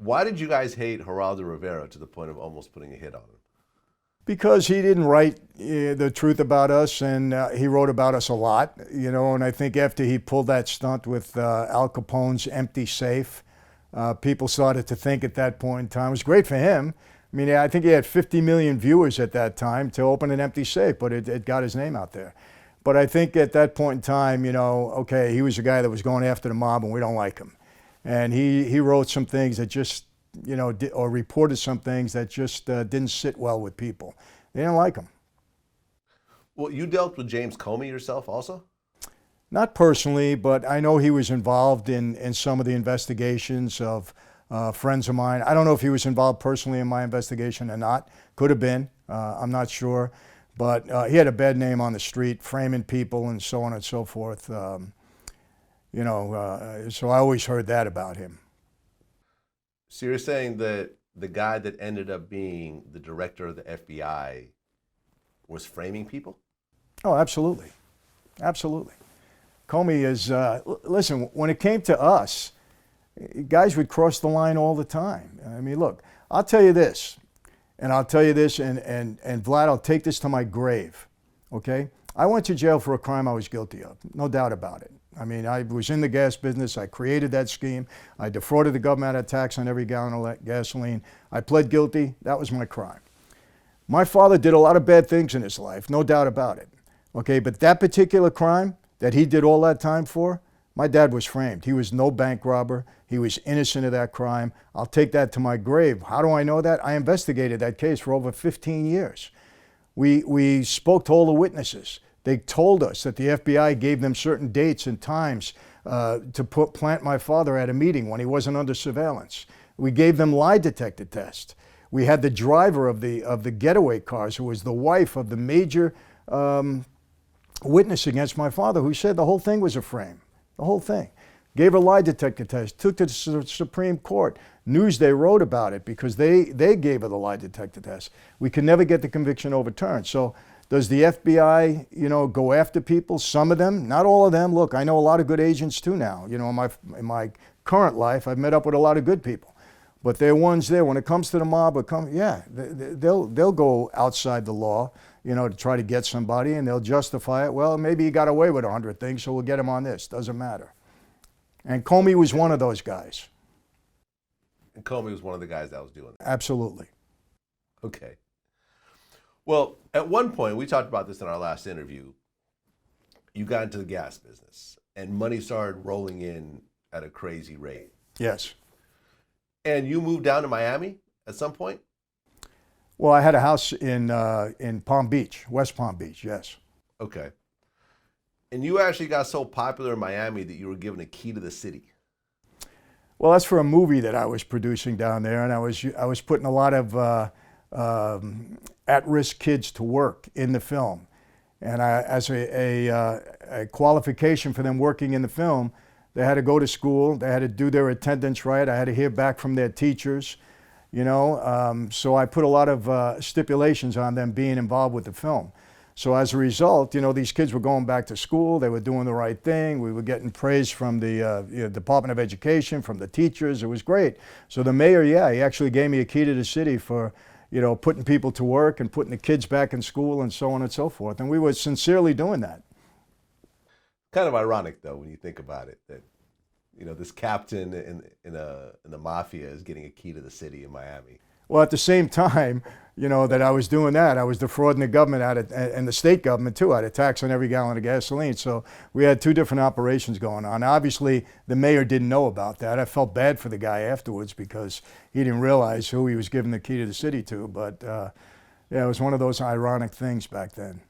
Why did you guys hate Geraldo Rivera to the point of almost putting a hit on him? Because he didn't write the truth about us, and he wrote about us a lot, and I think after he pulled that stunt with Al Capone's empty safe, people started to think at that point in time, it was great for him. I mean, I think he had 50 million viewers at that time to open an empty safe, but it got his name out there. But I think at that point in time, okay, he was a guy that was going after the mob and we don't like him. And he wrote some things that just, or reported some things that just didn't sit well with people. They didn't like him. Well, you dealt with James Comey yourself also? Not personally, but I know he was involved in some of the investigations of friends of mine. I don't know if he was involved personally in my investigation or not. Could have been. I'm not sure. But he had a bad name on the street, framing people and so on and so forth. So I always heard that about him. So you're saying that the guy that ended up being the director of the FBI was framing people? Oh, absolutely. Absolutely. Comey is, listen, when it came to us, guys would cross the line all the time. I mean, look, I'll tell you this, and Vlad, I'll take this to my grave, okay? I went to jail for a crime I was guilty of, no doubt about it. I mean, I was in the gas business. I created that scheme. I defrauded the government out of tax on every gallon of gasoline. I pled guilty. That was my crime. My father did a lot of bad things in his life, no doubt about it. Okay, but that particular crime that he did all that time for, my dad was framed. He was no bank robber. He was innocent of that crime. I'll take that to my grave. How do I know that? I investigated that case for over 15 years. We spoke to all the witnesses. They told us that the FBI gave them certain dates and times to plant my father at a meeting when he wasn't under surveillance. We gave them lie detector tests. We had the driver of the getaway cars, who was the wife of the major witness against my father, who said the whole thing was a frame, the whole thing. Gave her lie detector test, took to the Supreme Court. Newsday wrote about it because they gave her the lie detector test. We could never get the conviction overturned. So does the FBI, go after people? Some of them, not all of them. Look, I know a lot of good agents too now. In my current life, I've met up with a lot of good people. But there are ones there, when it comes to the mob, they'll go outside the law, to try to get somebody, and they'll justify it. Well, maybe he got away with 100 things, so we'll get him on this. Doesn't matter. And Comey was one of those guys. And Comey was one of the guys that was doing that? Absolutely. Okay. Well, at one point, we talked about this in our last interview, you got into the gas business and money started rolling in at a crazy rate. Yes. And you moved down to Miami at some point? Well, I had a house in Palm Beach, West Palm Beach, yes. Okay. And you actually got so popular in Miami that you were given a key to the city. Well, that's for a movie that I was producing down there, and I was putting a lot of at-risk kids to work in the film. And as a qualification for them working in the film, they had to go to school, they had to do their attendance right, I had to hear back from their teachers, so I put a lot of stipulations on them being involved with the film. So as a result, these kids were going back to school, they were doing the right thing, we were getting praise from the Department of Education, from the teachers, it was great. So the mayor, he actually gave me a key to the city for putting people to work and putting the kids back in school and so on and so forth. And we were sincerely doing that. Kind of ironic, though, when you think about it, that this captain in the Mafia is getting a key to the city in Miami. Well, at the same time, that I was doing that, I was defrauding the government and the state government too, out of tax on every gallon of gasoline. So we had two different operations going on. Obviously, the mayor didn't know about that. I felt bad for the guy afterwards because he didn't realize who he was giving the key to the city to. But it was one of those ironic things back then.